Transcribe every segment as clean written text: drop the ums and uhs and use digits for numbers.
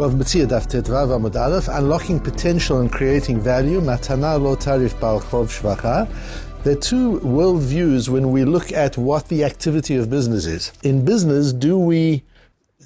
Bava METZIA Daf Yomi unlocking potential and creating value. Matna lo Tarif bal chov Shvacha. There are two worldviews when we look at what the activity of business is. In business, do we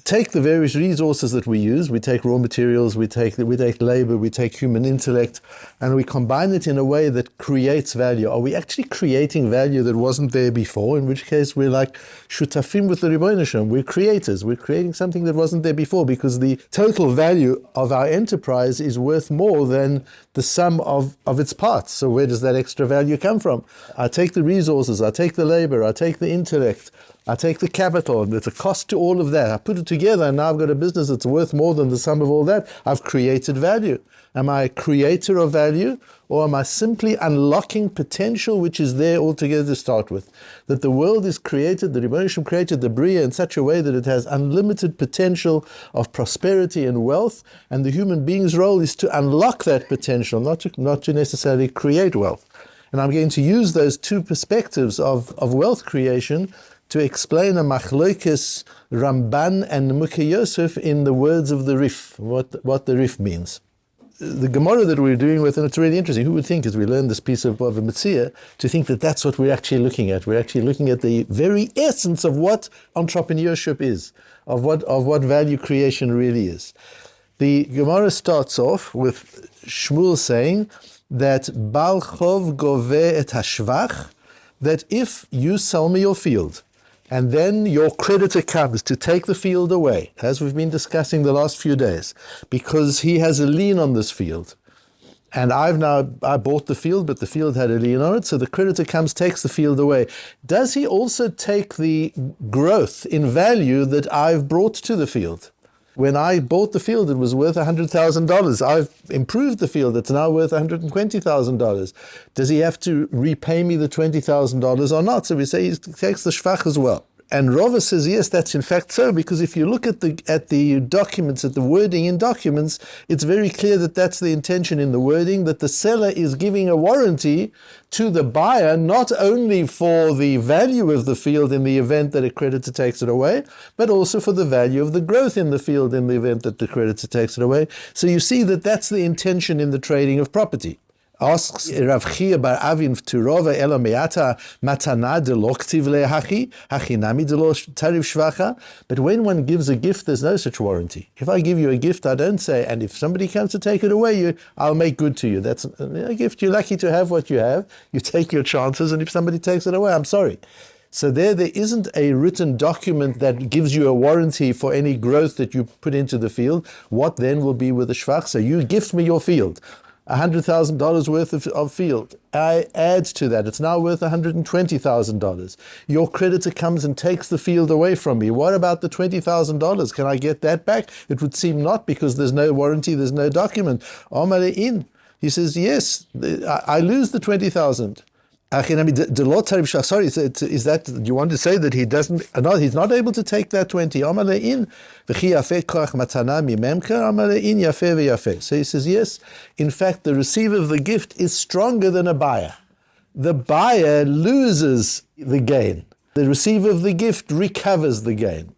take the various resources that we use, we take raw materials, we take labor, we take human intellect, and we combine it in a way that creates value? Are we actually creating value that wasn't there before? In which case we're like shutafim with the Ribbono Shel Olam. We're creators. We're creating something that wasn't there before, because the total value of our enterprise is worth more than the sum of its parts. So where does that extra value come from? I take the resources, I take the labor, I take the intellect, I take the capital, and there's a cost to all of that. I put it together, and now I've got a business that's worth more than the sum of all that. I've created value. Am I a creator of value, or am I simply unlocking potential which is there altogether to start with? That the world is created, the Ribbono Shel Olam created the Bria in such a way that it has unlimited potential of prosperity and wealth, and the human being's role is to unlock that potential, not to necessarily create wealth. And I'm going to use those two perspectives of wealth creation to explain a machlokes Ramban and Mukhe Yosef in the words of the Rif, what the Rif means. The Gemara that we're doing with, and it's really interesting, who would think as we learn this piece of Bava METZIA to think that that's what we're actually looking at. We're actually looking at the very essence of what entrepreneurship is, of what value creation really is. The Gemara starts off with Shmuel saying that Bal Chov Gove et Hashvach, that if you sell me your field, and then your creditor comes to take the field away, as we've been discussing the last few days, because he has a lien on this field. And I bought the field, but the field had a lien on it, so the creditor comes, takes the field away. Does he also take the growth in value that I've brought to the field? When I bought the field, it was worth $100,000. I've improved the field. It's now worth $120,000. Does he have to repay me the $20,000 or not? So we say he takes the shvach as well. And Rava says, yes, that's in fact so, because if you look at the documents, at the wording in documents, it's very clear that that's the intention in the wording, that the seller is giving a warranty to the buyer, not only for the value of the field in the event that a creditor takes it away, but also for the value of the growth in the field in the event that the creditor takes it away. So you see that that's the intention in the trading of property. Asks Rav Chia bar Avin to Rava elo meata matana de lo ktiv lehachi hachinami de lo tarif shvacha. But when one gives a gift, there's no such warranty. If I give you a gift, I don't say, and if somebody comes to take it away, I'll make good to you. That's a gift. You're lucky to have what you have. You take your chances, and if somebody takes it away, I'm sorry. So there isn't a written document that gives you a warranty for any growth that you put into the field. What then will be with the shvach? So you gift me your field, $100,000 worth of field. I add to that. It's now worth $120,000. Your creditor comes and takes the field away from me. What about the $20,000? Can I get that back? It would seem not, because there's no warranty, there's no document. Omar in. He says, yes, I lose the $20,000. Sorry, is that, you want to say that he's not able to take that 20? So he says, yes, in fact, the receiver of the gift is stronger than a buyer. The buyer loses the gain. The receiver of the gift recovers the gain.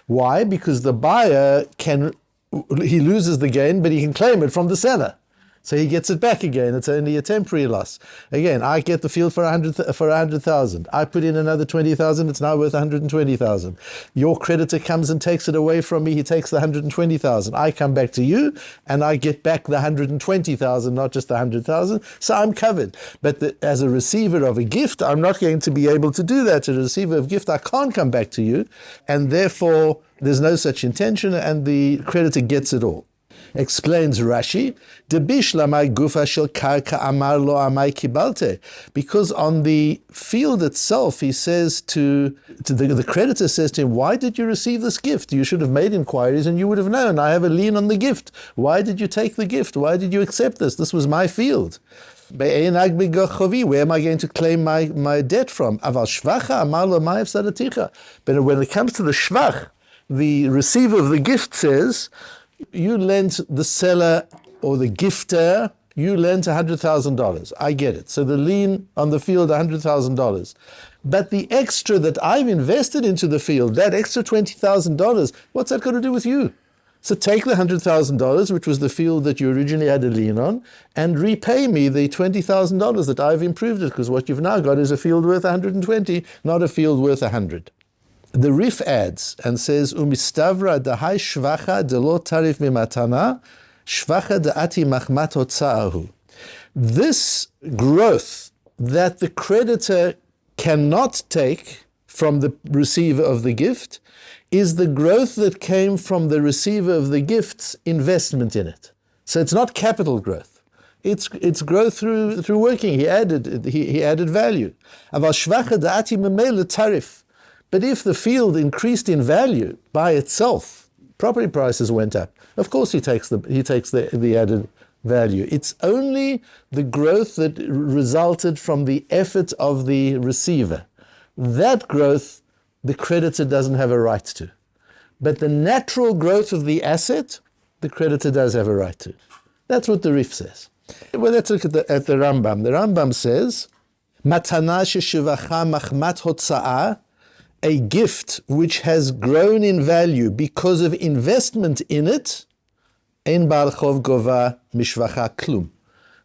Why? Because the buyer he loses the gain, but he can claim it from the seller. So he gets it back again. It's only a temporary loss. Again, I get the field for $100,000. I put in another $20,000. It's now worth $120,000. Your creditor comes and takes it away from me. He takes the $120,000. I come back to you, and I get back the $120,000, not just the $100,000. So I'm covered. But as a receiver of a gift, I'm not going to be able to do that. As a receiver of gift, I can't come back to you, and therefore there's no such intention, and the creditor gets it all. Explains Rashi, because on the field itself, he says the creditor says to him, why did you receive this gift? You should have made inquiries and you would have known. I have a lien on the gift. Why did you take the gift? Why did you accept this? This was my field. Where am I going to claim my debt from? But when it comes to the shvach, the receiver of the gift says, you lent the seller or the gifter, you lent $100,000. I get it. So the lien on the field, $100,000. But the extra that I've invested into the field, that extra $20,000, what's that got to do with you? So take the $100,000, which was the field that you originally had a lien on, and repay me the $20,000 that I've improved it, because what you've now got is a field worth 120, not a field worth 100. The Rif adds and says, Umistavra dahai shvacha de lo tarif mimatana, shvacha da'ati machmat hotza'ahu. This growth that the creditor cannot take from the receiver of the gift is the growth that came from the receiver of the gift's investment in it. So it's not capital growth. It's growth through working. He added value. Aval shvacha da'ati memele tarif. But if the field increased in value by itself, property prices went up, of course he takes the added value. It's only the growth that resulted from the effort of the receiver. That growth, the creditor doesn't have a right to. But the natural growth of the asset, the creditor does have a right to. That's what the Rif says. Well, let's look at the Rambam. The Rambam says, Matana sheshivacha machmat hotza'ah, a gift which has grown in value because of investment in it, ein ba'al chov gova mishvacha klum.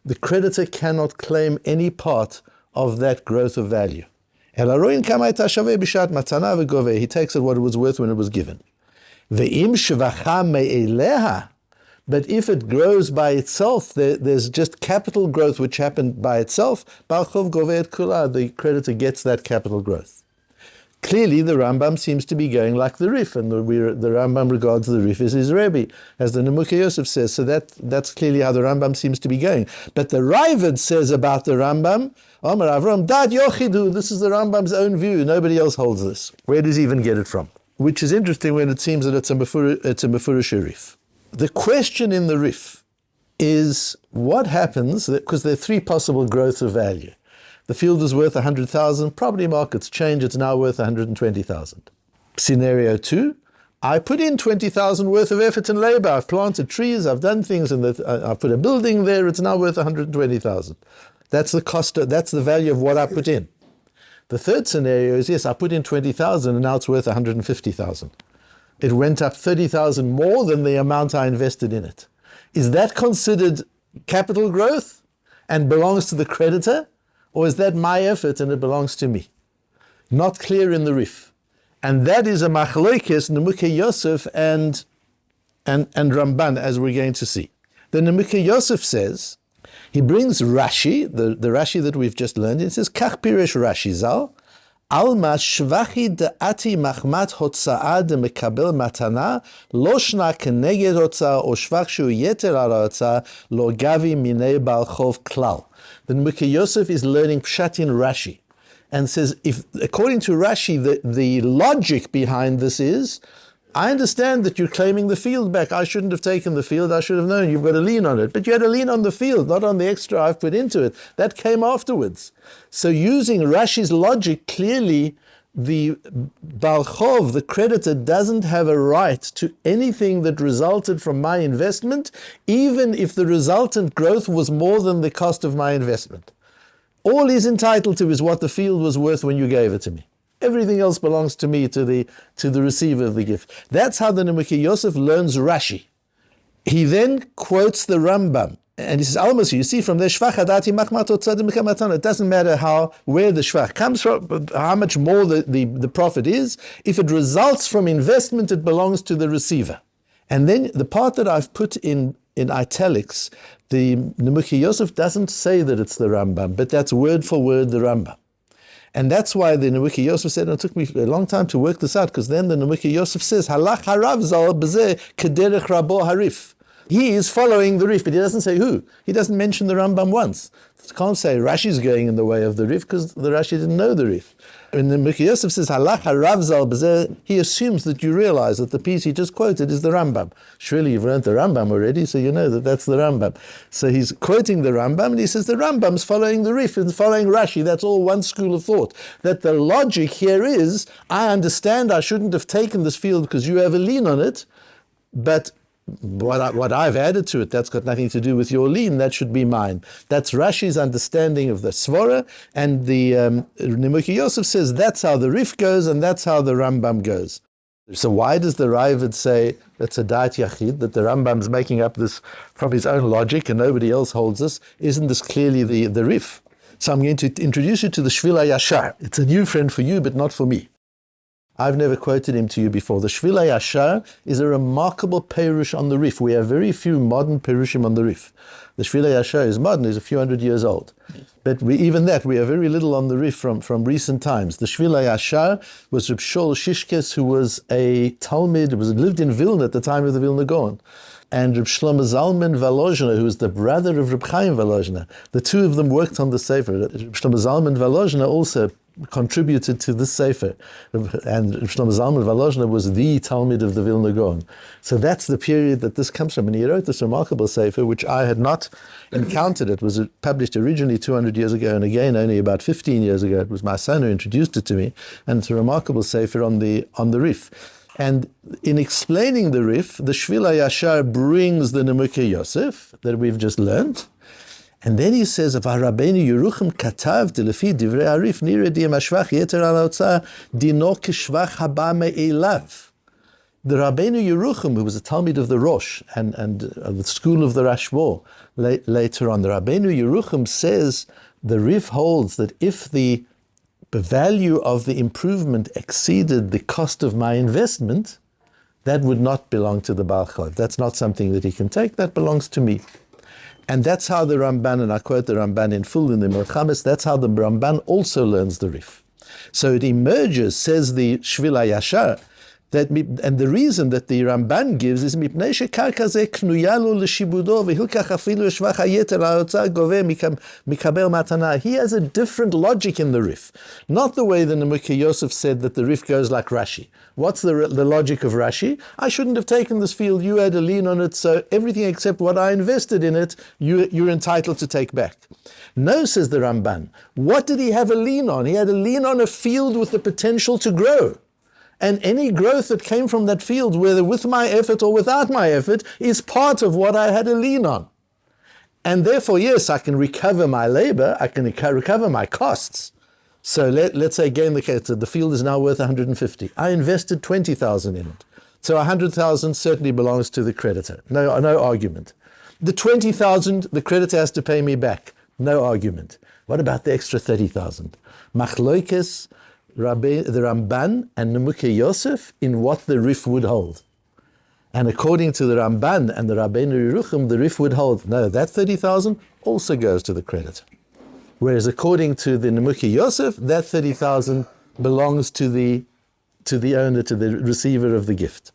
The creditor cannot claim any part of that growth of value. He takes it what it was worth when it was given. But if it grows by itself, there's just capital growth which happened by itself, the creditor gets that capital growth. Clearly, the Rambam seems to be going like the Rif, and the Rambam regards the Rif as his Rebbe, as the Nemukah Yosef says. So that's clearly how the Rambam seems to be going. But the Raavad says about the Rambam, Amar Avram, Dad Yochidu, this is the Rambam's own view. Nobody else holds this. Where does he even get it from? Which is interesting when it seems that it's a Mefurish Rif. The question in the Rif is what happens, because there are three possible growths of value. The field is worth 100,000, property markets change, it's now worth 120,000. Scenario 2, I put in 20,000 worth of effort and labor, I've planted trees, I've done things, and I've put a building there, it's now worth 120,000. That's the cost, that's the value of what I put in. The third scenario is, yes, I put in 20,000 and now it's worth 150,000. It went up 30,000 more than the amount I invested in it. Is that considered capital growth and belongs to the creditor? Or is that my effort and it belongs to me? Not clear in the Rif. And that is a machlokes, Nemukah Yosef and Ramban, as we're going to see. The Nemukah Yosef says, he brings Rashi, the Rashi that we've just learned, it says, Kach Piresh Rashi Zal, Alma shvachi da'ati machmat hotza'ah de mekabel matana, lo shna keneged hotza'ah, o shvach shu yeter al hotza'ah, lo gavi minei bal chov klal. The Nemukah Yosef is learning Pshat in Rashi and says, if according to Rashi, the logic behind this is, I understand that you're claiming the field back. I shouldn't have taken the field. I should have known you've got a lien on it. But you had a lien on the field, not on the extra I've put into it. That came afterwards. So using Rashi's logic, clearly the Baal Chov, the creditor, doesn't have a right to anything that resulted from my investment, even if the resultant growth was more than the cost of my investment. All he's entitled to is what the field was worth when you gave it to me. Everything else belongs to me, to the receiver of the gift. That's how the Nemukah Yosef learns Rashi. He then quotes the Rambam. And he says, Almas, you see from there, it doesn't matter where the shvach comes from, how much more the profit is. If it results from investment, it belongs to the receiver. And then the part that I've put in italics, the Nemukah Yosef doesn't say that it's the Rambam, but that's word for word the Rambam. And that's why the Nemukah Yosef said, and it took me a long time to work this out, because then the Nemukah Yosef says, Halach harav zal b'zeh kederech rabo harif. He is following the Rif, but he doesn't say who. He doesn't mention the Rambam once. You can't say Rashi's going in the way of the Rif, because the Rashi didn't know the Rif. When the Nemukah Yosef says, Halach harav zal b'zeh, he assumes that you realize that the piece he just quoted is the Rambam. Surely you've learned the Rambam already, so you know that that's the Rambam. So he's quoting the Rambam, and he says the Rambam's following the Rif and following Rashi. That's all one school of thought. That the logic here is, I understand I shouldn't have taken this field because you have a lien on it, but what I've added to it, that's got nothing to do with your lien, that should be mine. That's Rashi's understanding of the Svara, and the Nemukah Yosef says that's how the Rif goes and that's how the Rambam goes. So why does the Ravid say that's a Da'at Yachid, that the Rambam's making up this from his own logic and nobody else holds this? Isn't this clearly the Rif? So I'm going to introduce you to the Shvil HaYashar. It's a new friend for you, but not for me. I've never quoted him to you before. The Shvil HaYashar is a remarkable perush on the Rif. We have very few modern perushim on the Rif. The Shvil HaYashar is modern, is a few hundred years old. But we have very little on the Rif from recent times. The Shvil HaYashar was Reb Shol Shishkes, who was a talmid, lived in Vilna at the time of the Vilna Gaon. And Reb Shlomo Zalman Volozhiner, who was the brother of Reb Chaim Volozhiner. The two of them worked on the Sefer. Reb Shlomo Zalman Volozhiner also contributed to this Sefer. And Reb Shlomo Zalman Volozhiner was the Talmud of the Vilna Gaon. So that's the period that this comes from. And he wrote this remarkable Sefer, which I had not encountered. It was published originally 200 years ago, and again only about 15 years ago. It was my son who introduced it to me. And it's a remarkable Sefer on the Rif. And in explaining the Rif, the Shvil HaYashar brings the Nemukei Yosef that we've just learned. And then he says, "Rabbeinu Yerucham katav delefi divrei Arif nire diem hashvach yeter al haotzah dino keshvach haba me'elav." The Rabbeinu Yerucham, who was a Talmud of the Rosh and of the school of the Rashbo later on, the Rabbeinu Yerucham says the Rif holds that if the value of the improvement exceeded the cost of my investment, that would not belong to the Baal Chov. That's not something that he can take, that belongs to me. And that's how the Ramban, and I quote the Ramban in full in the Melchames, that's how the Ramban also learns the Rif. So it emerges, says the Shvil HaYashar, and the reason that the Ramban gives is מפני שקרקע זה קנויה לו לשיבודו והילקח אפילו שבח היתר האוצר גובה מקבל מתנה. He has a different logic in the Rif. Not the way the Nemukei Yosef said that the Rif goes like Rashi. What's the logic of Rashi? I shouldn't have taken this field, you had a lien on it, so everything except what I invested in it, you're entitled to take back. No, says the Ramban. What did he have a lien on? He had a lien on a field with the potential to grow. And any growth that came from that field, whether with my effort or without my effort, is part of what I had a lien on. And therefore, yes, I can recover my labor, I can recover my costs. So let's say again the field is now worth 150. I invested 20,000 in it. So 100,000 certainly belongs to the creditor. No argument. The 20,000, the creditor has to pay me back. No argument. What about the extra 30,000? Machloikes, the Ramban and Nemukei Yosef in what the Rif would hold. And according to the Ramban and the Rabbeinu Yerucham, the Rif would hold, no, that 30,000 also goes to the creditor. Whereas according to the Nemukei Yosef, that 30,000 belongs to the owner, to the receiver of the gift.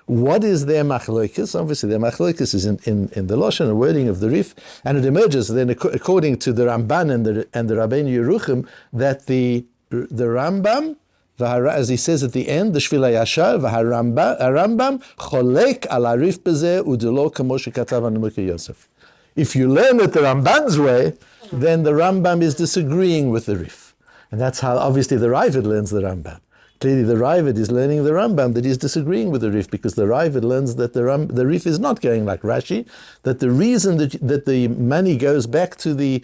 What is their machloikis? Obviously, their machloikis is in the Lashon and wording of the Rif, and it emerges then according to the Ramban and the Rabbeinu Yerucham that the Rambam, as he says at the end, the Shvil HaYashar, Rambam cholek al Arif bezeh udelo kamo shekatav Nemukei Yosef. If you learn it the Ramban's way, then the Rambam is disagreeing with the Rif. And that's how obviously the Ravid learns the Rambam. Clearly the Ravid is learning the Rambam, that he's disagreeing with the Rif, because the Ravid learns that the Rif is not going like Rashi, that the reason that the money goes back to the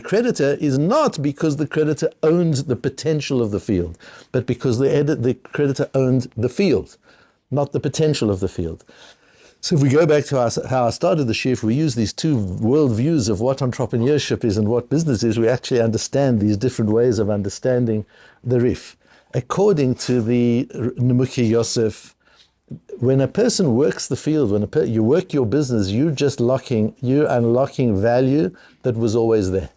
creditor is not because the creditor owns the potential of the field, but because the creditor owned the field, not the potential of the field. So if we go back to how I started the shiur, if we use these two worldviews of what entrepreneurship is and what business is, we actually understand these different ways of understanding the Rif. According to the Nemukei Yosef, when a person works the field, when you work your business, you're unlocking value that was always there.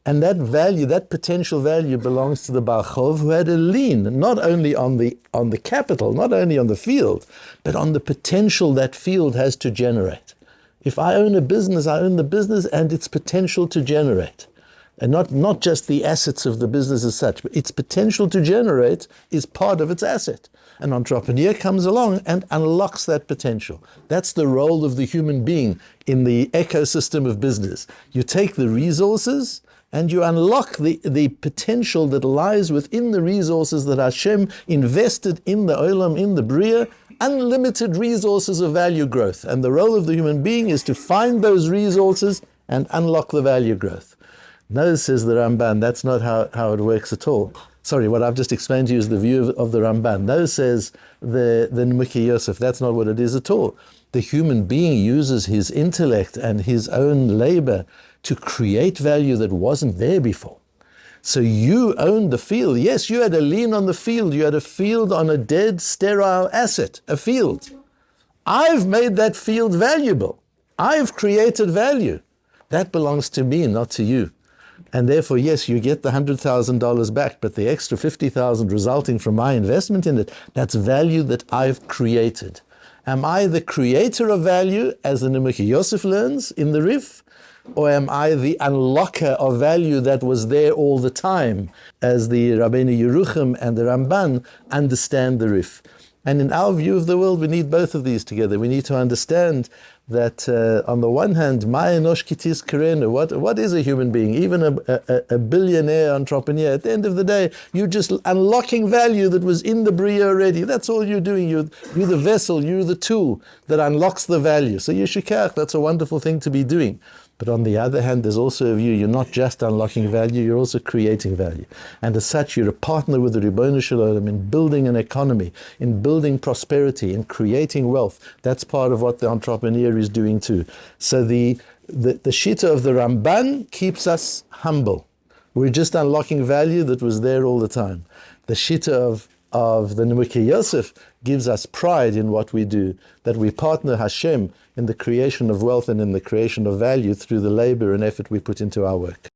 And that value, that potential value belongs to the Baal Chov, who had a lien, not only on the capital, not only on the field, but on the potential that field has to generate. If I own a business, I own the business and its potential to generate. And not just the assets of the business as such, but its potential to generate is part of its asset. An entrepreneur comes along and unlocks that potential. That's the role of the human being in the ecosystem of business. You take the resources and you unlock the potential that lies within the resources that Hashem invested in the Olam, in the Bria, unlimited resources of value growth. And the role of the human being is to find those resources and unlock the value growth. No, says the Ramban, that's not how it works at all. Sorry, what I've just explained to you is the view of the Ramban. No, says the Nimukei Yosef, that's not what it is at all. The human being uses his intellect and his own labor to create value that wasn't there before. So you owned the field. Yes, you had a lien on the field. You had a field on a dead, sterile asset, a field. I've made that field valuable. I've created value. That belongs to me, not to you. And therefore, yes, you get the $100,000 back, but the extra $50,000 resulting from my investment in it, that's value that I've created. Am I the creator of value, as the Nimukei Yosef learns in the Rif? Or am I the unlocker of value that was there all the time, as the Rabbeinu Yerucham and the Ramban understand the Rif? And in our view of the world, we need both of these together. We need to understand that on the one hand, ma enosh kitis kerenu, what is a human being? Even a billionaire entrepreneur, at the end of the day, you're just unlocking value that was in the Bria already. That's all you're doing. You're the vessel, you're the tool that unlocks the value. So yeshikach, that's a wonderful thing to be doing. But on the other hand, there's also a view, you're not just unlocking value, you're also creating value. And as such, you're a partner with the Ribono Shel Olam in building an economy, in building prosperity, in creating wealth. That's part of what the entrepreneur is doing too. So the shita of the Ramban keeps us humble. We're just unlocking value that was there all the time. The shita of the Nimukei Yosef gives us pride in what we do, that we partner Hashem in the creation of wealth and in the creation of value through the labor and effort we put into our work.